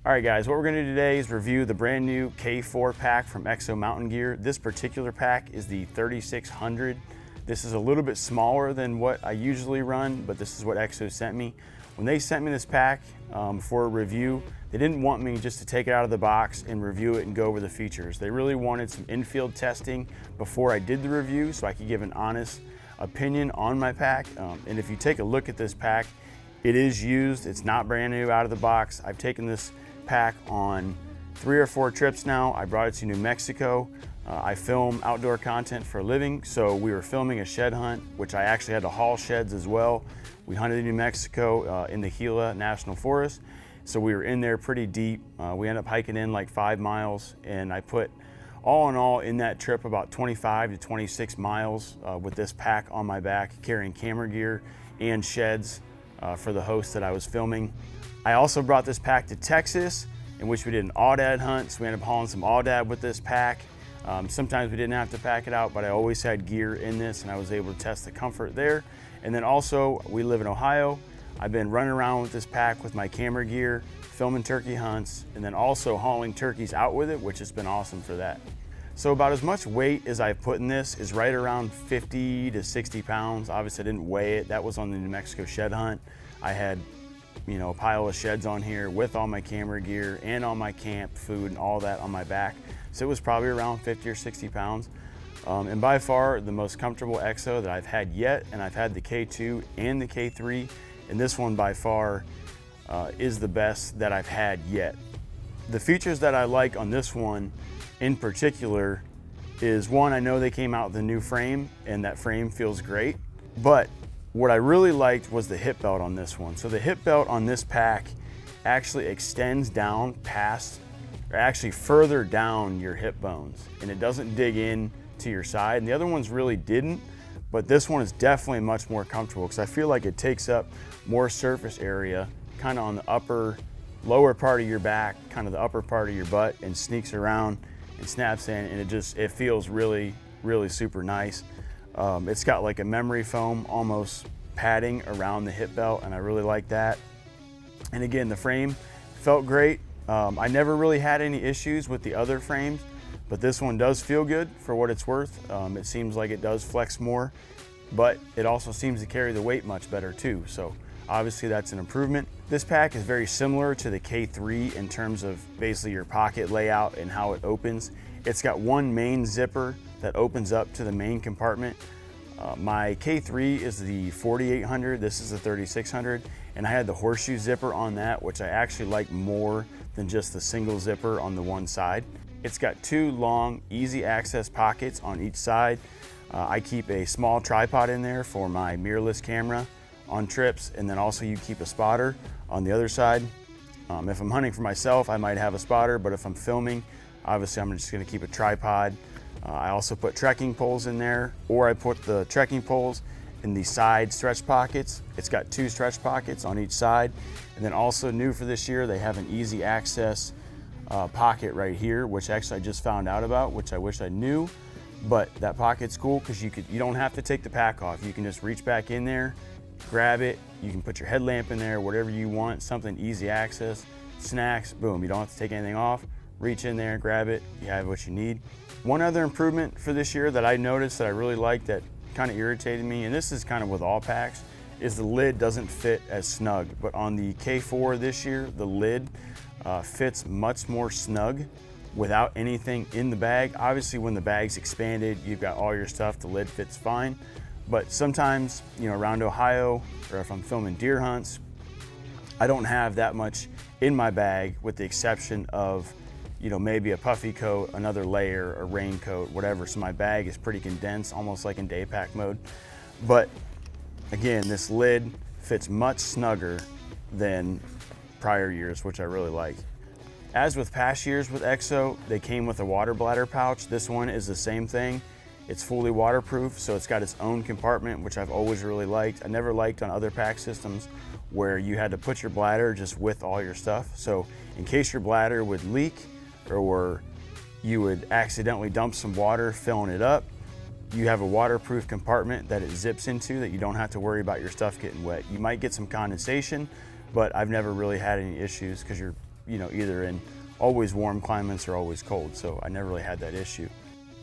All right guys, what we're gonna do today is review the brand new K4 pack from Exo Mountain Gear. This particular pack is the 3600. This is a little bit smaller than what I usually run, but this is what Exo sent me. When they sent me this pack for a review, they didn't want me just to take it out of the box and review it and go over the features. They really wanted some in-field testing before I did the review so I could give an honest opinion on my pack. And if you take a look at this pack, it is used, it's not brand new out of the box. I've taken this pack on 3 or 4 trips now. I brought it to New Mexico. I film outdoor content for a living, so we were filming a shed hunt, which I actually had to haul sheds as well. We hunted in New Mexico in the Gila National Forest, so we were in there pretty deep. We ended up hiking in like 5 miles, and I put all in all in that trip about 25 to 26 miles with this pack on my back, carrying camera gear and sheds for the host that I was filming. I also brought this pack to Texas, in which we did an aoudad hunt, so we ended up hauling some aoudad with this pack. Sometimes we didn't have to pack it out, but I always had gear in this and I was able to test the comfort there. And then also, we live in Ohio. I've been running around with this pack with my camera gear, filming turkey hunts, and then also hauling turkeys out with it, which has been awesome for that. So about as much weight as I've put in this is right around 50 to 60 pounds. Obviously I didn't weigh it. That was on the New Mexico shed hunt. I had a pile of sheds on here with all my camera gear and all my camp food and all that on my back. So it was probably around 50 or 60 pounds. And by far the most comfortable Exo that I've had yet, and I've had the K2 and the K3, and this one by far is the best that I've had yet. The features that I like on this one in particular is, one, I know they came out with a new frame and that frame feels great, but what I really liked was the hip belt on this one. So the hip belt on this pack actually extends down past, or actually further down your hip bones, and it doesn't dig in to your side. And the other ones really didn't, but this one is definitely much more comfortable because I feel like it takes up more surface area kind of on the lower part of your back, kind of the upper part of your butt, and sneaks around and snaps in, and it feels really, really super nice. It's got like a memory foam almost padding around the hip belt, and I really like that. And again, the frame felt great. I never really had any issues with the other frames, but this one does feel good for what it's worth. It seems like it does flex more, but it also seems to carry the weight much better too. So obviously that's an improvement. This pack is very similar to the K3 in terms of basically your pocket layout and how it opens. It's got one main zipper that opens up to the main compartment. My K3 is the 4800, this is the 3600, and I had the horseshoe zipper on that, which I actually like more than just the single zipper on the one side. It's got 2 long, easy access pockets on each side. I keep a small tripod in there for my mirrorless camera on trips, and then also you keep a spotter on the other side. If I'm hunting for myself, I might have a spotter, but if I'm filming, obviously I'm just gonna keep a tripod. I also put trekking poles in there, or I put the trekking poles in the side stretch pockets. It's got 2 stretch pockets on each side. And then also new for this year, they have an easy access pocket right here, which actually I just found out about, which I wish I knew. But that pocket's cool because you don't have to take the pack off. You can just reach back in there, grab it. You can put your headlamp in there, whatever you want, something easy access, snacks, boom. You don't have to take anything off. Reach in there, grab it, you have what you need. One other improvement for this year that I noticed that I really liked that kind of irritated me, and this is kind of with all packs, is the lid doesn't fit as snug. But on the K4 this year, the lid fits much more snug without anything in the bag. Obviously when the bag's expanded, you've got all your stuff, the lid fits fine. But sometimes, around Ohio, or if I'm filming deer hunts, I don't have that much in my bag with the exception of maybe a puffy coat, another layer, a raincoat, whatever. So my bag is pretty condensed, almost like in day pack mode. But again, this lid fits much snugger than prior years, which I really like. As with past years with Exo, they came with a water bladder pouch. This one is the same thing. It's fully waterproof, so it's got its own compartment, which I've always really liked. I never liked on other pack systems where you had to put your bladder just with all your stuff. So in case your bladder would leak, or you would accidentally dump some water filling it up, you have a waterproof compartment that it zips into that you don't have to worry about your stuff getting wet. You might get some condensation, but I've never really had any issues because your either in always warm climates or always cold. So I never really had that issue.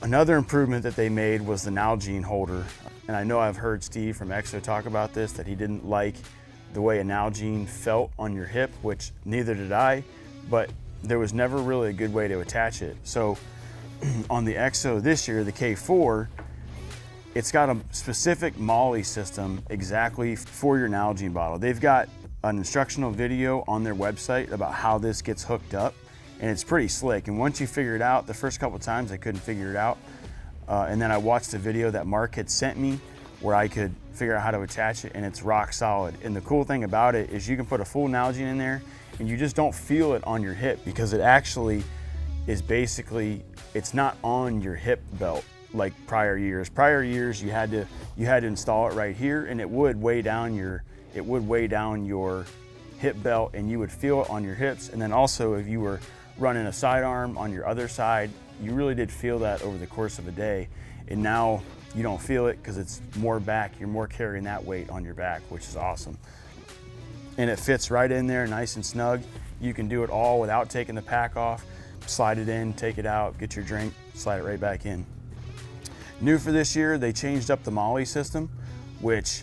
Another improvement that they made was the Nalgene holder. And I know I've heard Steve from Exo talk about this, that he didn't like the way a Nalgene felt on your hip, which neither did I, but there was never really a good way to attach it. So on the Exo this year, the K4, it's got a specific MOLLE system exactly for your Nalgene bottle. They've got an instructional video on their website about how this gets hooked up, and it's pretty slick. And once you figure it out, the first couple times I couldn't figure it out. And then I watched a video that Mark had sent me where I could figure out how to attach it, and it's rock solid. And the cool thing about it is you can put a full Nalgene in there and you just don't feel it on your hip, because it actually is basically, it's not on your hip belt like prior years. Prior years you had to install it right here, and it would weigh down your hip belt, and you would feel it on your hips. And then also if you were running a sidearm on your other side, you really did feel that over the course of a day. And now you don't feel it because it's more back. You're more carrying that weight on your back, which is awesome. And it fits right in there nice and snug. You can do it all without taking the pack off. Slide it in, take it out, get your drink, slide it right back in. New for this year, they changed up the MOLLE system, which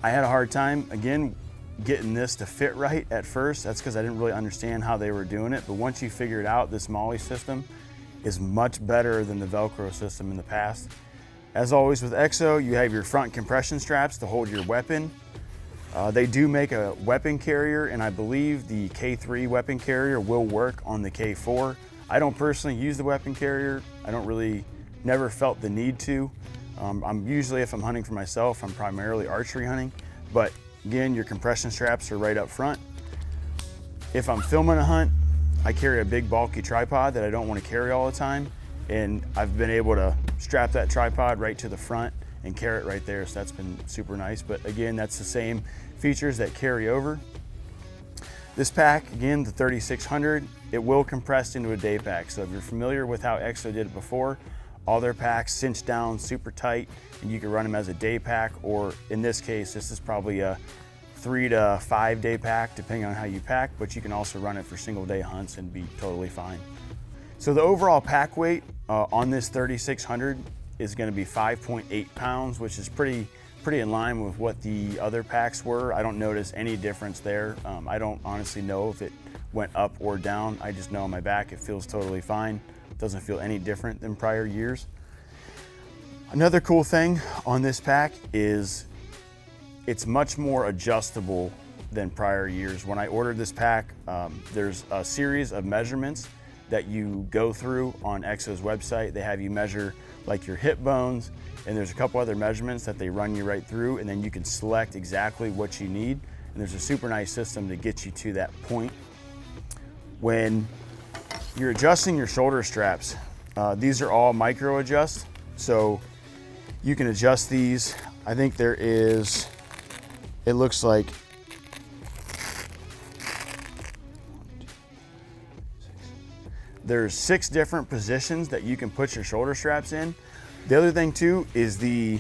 I had a hard time, again, getting this to fit right at first. That's because I didn't really understand how they were doing it. But once you figure it out, this MOLLE system is much better than the Velcro system in the past. As always with Exo, you have your front compression straps to hold your weapon. They do make a weapon carrier, and I believe the K3 weapon carrier will work on the K4. I don't personally use the weapon carrier. I don't really, never felt the need to. I'm usually, if I'm hunting for myself, I'm primarily archery hunting. But again, your compression straps are right up front. If I'm filming a hunt, I carry a big bulky tripod that I don't want to carry all the time. And I've been able to strap that tripod right to the front and carry it right there. So that's been super nice. But again, that's the same features that carry over. This pack, again, the 3600, it will compress into a day pack. So if you're familiar with how Exo did it before, all their packs cinch down super tight, and you can run them as a day pack, or in this case, this is probably a 3 to 5 day pack, depending on how you pack, but you can also run it for single day hunts and be totally fine. So the overall pack weight on this 3600 is gonna be 5.8 pounds, which is pretty in line with what the other packs were. I don't notice any difference there. I don't honestly know if it went up or down. I just know on my back it feels totally fine. It doesn't feel any different than prior years. Another cool thing on this pack is it's much more adjustable than prior years. When I ordered this pack, there's a series of measurements that you go through on Exo's website. They have you measure like your hip bones, and there's a couple other measurements that they run you right through, and then you can select exactly what you need. And there's a super nice system to get you to that point. When you're adjusting your shoulder straps, these are all micro adjust, so you can adjust these. I think there is, it looks like, there's 6 different positions that you can put your shoulder straps in. The other thing too is the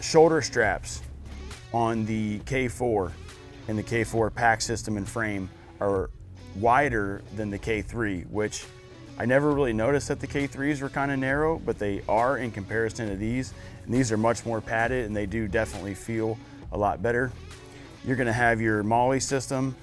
shoulder straps on the K4 and the K4 pack system and frame are wider than the K3, which I never really noticed that the K3s were kind of narrow, but they are in comparison to these. And these are much more padded, and they do definitely feel a lot better. You're gonna have your MOLLE system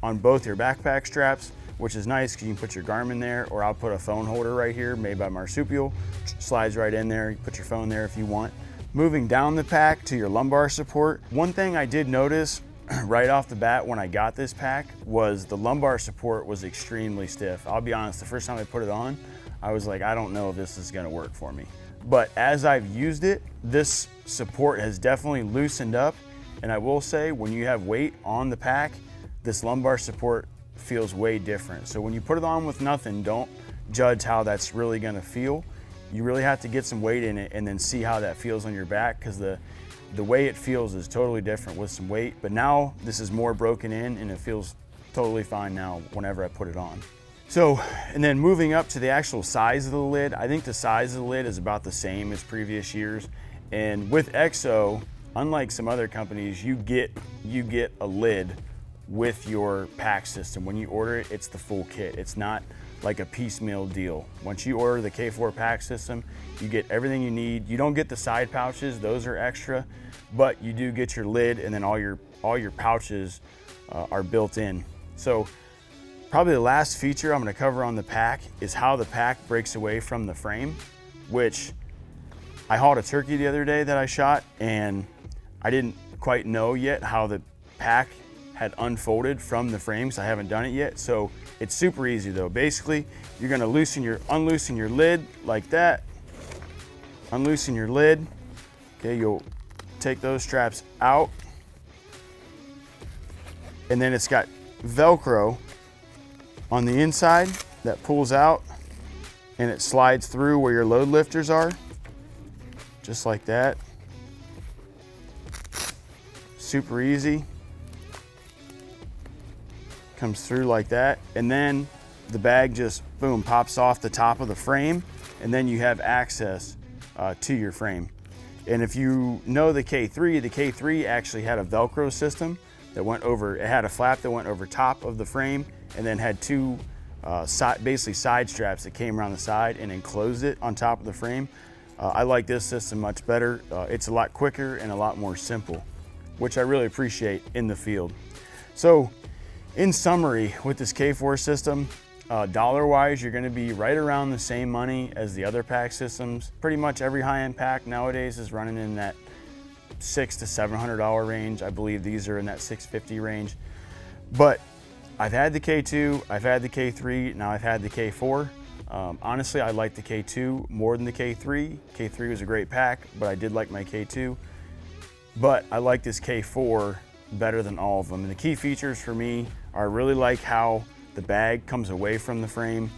on both your backpack straps, which is nice because you can put your Garmin there, or I'll put a phone holder right here made by Marsupial. Slides right in there, you put your phone there if you want. Moving down the pack to your lumbar support, one thing I did notice right off the bat when I got this pack was the lumbar support was extremely stiff. I'll be honest, the first time I put it on, I was like, I don't know if this is gonna work for me. But as I've used it, this support has definitely loosened up. And I will say, when you have weight on the pack, this lumbar support feels way different. So when you put it on with nothing, don't judge how that's really gonna feel. You really have to get some weight in it and then see how that feels on your back, because the way it feels is totally different with some weight. But now this is more broken in and it feels totally fine now whenever I put it on. So, and then moving up to the actual size of the lid, I think the size of the lid is about the same as previous years. And with Exo, unlike some other companies, you get a lid with your pack system. When you order it, it's the full kit. It's not like a piecemeal deal. Once you order the K4 pack system, you get everything you need. You don't get the side pouches, those are extra, but you do get your lid, and then all your pouches are built in. So probably the last feature I'm gonna cover on the pack is how the pack breaks away from the frame, which I hauled a turkey the other day that I shot, and I didn't quite know yet how the pack had unfolded from the frame, so I haven't done it yet. So it's super easy though. Basically, you're gonna unloosen your lid like that, unloosen your lid. Okay, you'll take those straps out, and then it's got Velcro on the inside that pulls out, and it slides through where your load lifters are, just like that. Super easy. Comes through like that, and then the bag just boom pops off the top of the frame, and then you have access to your frame. And if you know the K3 actually had a Velcro system that went over, it had a flap that went over top of the frame, and then had two basically side straps that came around the side and enclosed it on top of the frame. I like this system much better. It's a lot quicker and a lot more simple, which I really appreciate in the field. So in summary, with this K4 system, dollar-wise, you're gonna be right around the same money as the other pack systems. Pretty much every high-end pack nowadays is running in that $600 to $700 range. I believe these are in that $650 range. But I've had the K2, I've had the K3, now I've had the K4. Honestly, I like the K2 more than the K3. K3 was a great pack, but I did like my K2. But I like this K4 better than all of them. And the key features for me are I really like how the bag comes away from the frame.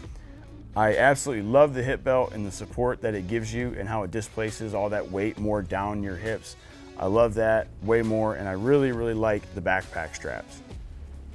I absolutely love the hip belt and the support that it gives you, and how it displaces all that weight more down your hips. I love that way more, and I really, really like the backpack straps.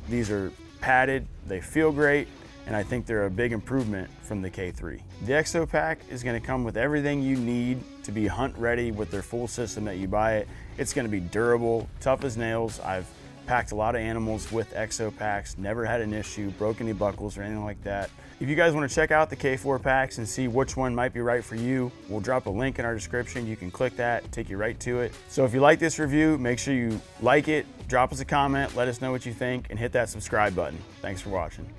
These are padded, they feel great, and I think they're a big improvement from the K3. The Exo Pack is gonna come with everything you need to be hunt ready with their full system that you buy it. It's gonna be durable, tough as nails. I've packed a lot of animals with Exo Packs, never had an issue, broke any buckles or anything like that. If you guys wanna check out the K4 packs and see which one might be right for you, we'll drop a link in our description. You can click that, take you right to it. So if you like this review, make sure you like it, drop us a comment, let us know what you think, and hit that subscribe button. Thanks for watching.